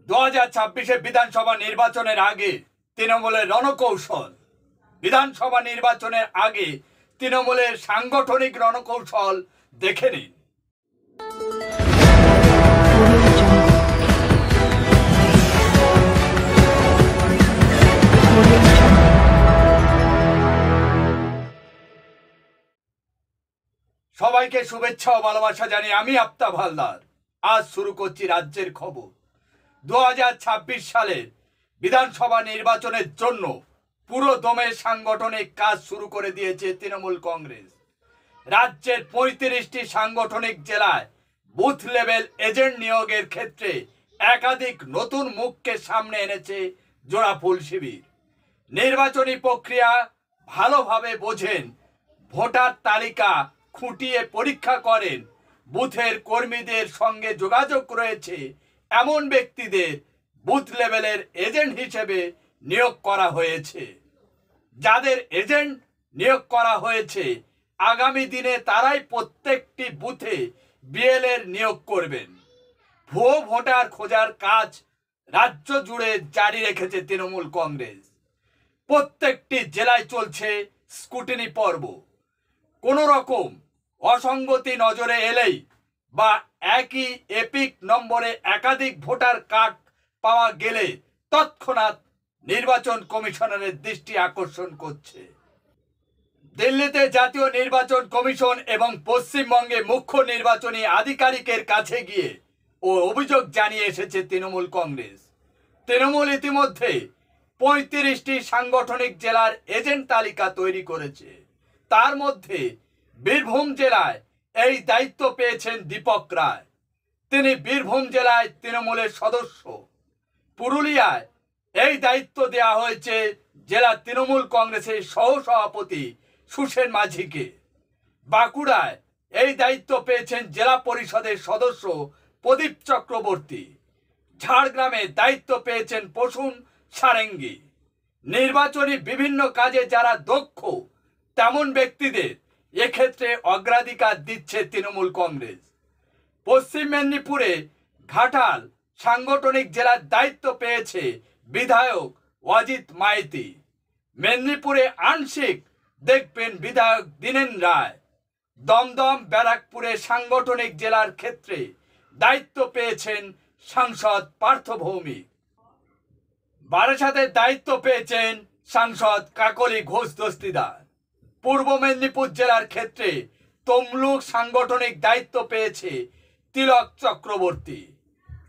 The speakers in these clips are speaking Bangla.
2026 বিধানসভা নির্বাচনের আগে তৃণমূলের রণকৌশল। বিধানসভা নির্বাচনের আগে তৃণমূলের সাংগঠনিক রণকৌশল দেখে নিন। সবাইকে শুভেচ্ছা ও ভালোবাসা জানিয়ে আমি আফতাব হালদার আজ শুরু করছি রাজ্যের খবর। 2026 সালের বিধানসভা নির্বাচনের জন্য পুরো দমে সাংগঠনিক কাজ শুরু করে দিয়েছে তৃণমূল কংগ্রেস। রাজ্যের 35টি সাংগঠনিক জেলায় বুথ লেভেল এজেন্ট নিয়োগের ক্ষেত্রে একাধিক নতুন মুখকে সামনে এনেছে জোড়াফুল শিবির। নির্বাচনী প্রক্রিয়া ভালোভাবে বোঝেন, ভোটার তালিকা খুঁটিয়ে পরীক্ষা করেন, বুথের কর্মীদের সঙ্গে যোগাযোগ রয়েছে এমন ব্যক্তিদের বুথ লেভেলের এজেন্ট হিসেবে নিয়োগ করা হয়েছে। যাদের এজেন্ট নিয়োগ করা হয়েছে আগামী দিনে তারাই প্রত্যেকটি বুথে বিএলএর নিয়োগ করবেন। ভুয়ো ভোটার খোঁজার কাজ রাজ্য জুড়ে জারি রেখেছে তৃণমূল কংগ্রেস। প্রত্যেকটি জেলায় চলছে স্ক্রুটিনি পর্ব। কোনো রকম অসঙ্গতি নজরে এলেই বা একই এপিক নম্বরে একাধিক ভোটার কার্ড পাওয়া গেলে তৎক্ষণাৎ নির্বাচন কমিশনারের দৃষ্টি আকর্ষণ করছে। দিল্লিতে জাতীয় নির্বাচন কমিশন এবং পশ্চিমবঙ্গে মুখ্য নির্বাচনী আধিকারিকের কাছে গিয়ে অভিযোগ জানিয়ে এসেছে তৃণমূল কংগ্রেস। তৃণমূল ইতিমধ্যে 35টি সাংগঠনিক জেলার এজেন্ট তালিকা তৈরি করেছে। তার মধ্যে বীরভূম জেলায় এই দায়িত্ব পেয়েছেন দীপক রায়। তিনি বীরভূম জেলায় তৃণমূলের সদস্য। পুরুলিয়ায় এই দায়িত্ব দেওয়া হয়েছে জেলা তৃণমূল কংগ্রেসের সহসভাপতি সুসেন মাঝিকে। বাঁকুড়ায় এই দায়িত্ব পেয়েছেন জেলা পরিষদের সদস্য প্রদীপ চক্রবর্তী। ঝাড়গ্রামে দায়িত্ব পেয়েছেন প্রসূন সারেঙ্গী। নির্বাচনী বিভিন্ন কাজে যারা দক্ষ তেমন ব্যক্তিদের এক্ষেত্রে অগ্রাধিকার দিচ্ছে তৃণমূল কংগ্রেস। পশ্চিম মেদিনীপুরে ঘাটাল সাংগঠনিক জেলার দায়িত্ব পেয়েছে বিধায়ক অজিত মাইতি। মেদিনীপুরে আংশিক দেখবেন বিধায়ক দীনেন রায়। দমদম ব্যারাকপুরে সাংগঠনিক জেলার ক্ষেত্রে দায়িত্ব পেয়েছেন সাংসদ পার্থ ভৌমিক। বারাসাতের দায়িত্ব পেয়েছেন সাংসদ কাকলি ঘোষ দস্তিদার। পূর্ব মেদিনীপুর জেলার ক্ষেত্রে তমলুক সাংগঠনিক দায়িত্ব পেয়েছে তিলক চক্রবর্তী।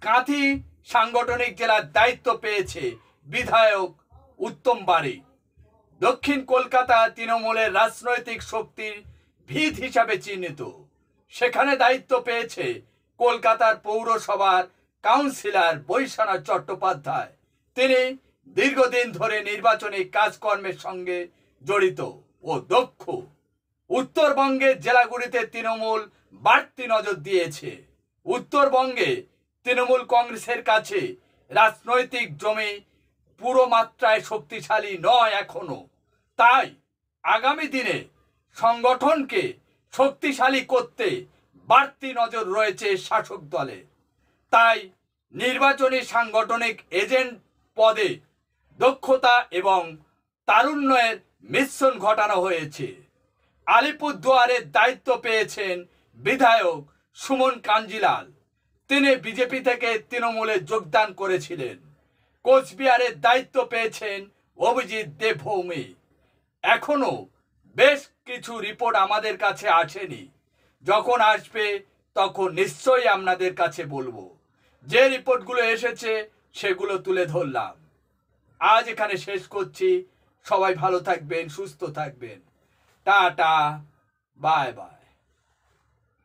কাঁথি সাংগঠনিক জেলার দায়িত্ব পেয়েছে বিধায়ক উত্তম বারিক। দক্ষিণ কলকাতা তৃণমূলের রাজনৈতিক শক্তির ভিত হিসাবে চিহ্নিত। সেখানে দায়িত্ব পেয়েছে কলকাতার পৌরসভার কাউন্সিলর বৈশ্বনাথ চট্টোপাধ্যায়। তিনি দীর্ঘদিন ধরে নির্বাচনী কাজকর্মের সঙ্গে জড়িত ও দক্ষ। উত্তরবঙ্গের জেলাগুলিতে তৃণমূল বাড়তি নজর দিয়েছে। উত্তরবঙ্গে তৃণমূল কংগ্রেসের কাছে রাজনৈতিক জমি পুরো মাত্রায় শক্তিশালী নয় এখনো। তাই আগামী দিনে সংগঠনকে শক্তিশালী করতে বাড়তি নজর রয়েছে শাসক দলের। তাই নির্বাচনী সাংগঠনিক এজেন্ট পদে দক্ষতা এবং তারুণ্যের মিশ্রণ ঘটানো হয়েছে। আলিপুরদুয়ারের দায়িত্ব পেয়েছেন বিধায়ক সুমন কাঞ্জিলাল। তিনি বিজেপি থেকে তৃণমূলে যোগদান করেছিলেন। কোচবিহারের দায়িত্ব পেয়েছেন অভিজিৎ দেবভৌমি। এখনো বেশ কিছু রিপোর্ট আমাদের কাছে আসেনি। যখন আসবে তখন নিশ্চয়ই আপনাদের কাছে বলবো। যে রিপোর্টগুলো এসেছে সেগুলো তুলে ধরলাম। আজ এখানে শেষ করছি। সবাই ভালো থাকবেন, সুস্থ থাকবেন। Tata, bye bye.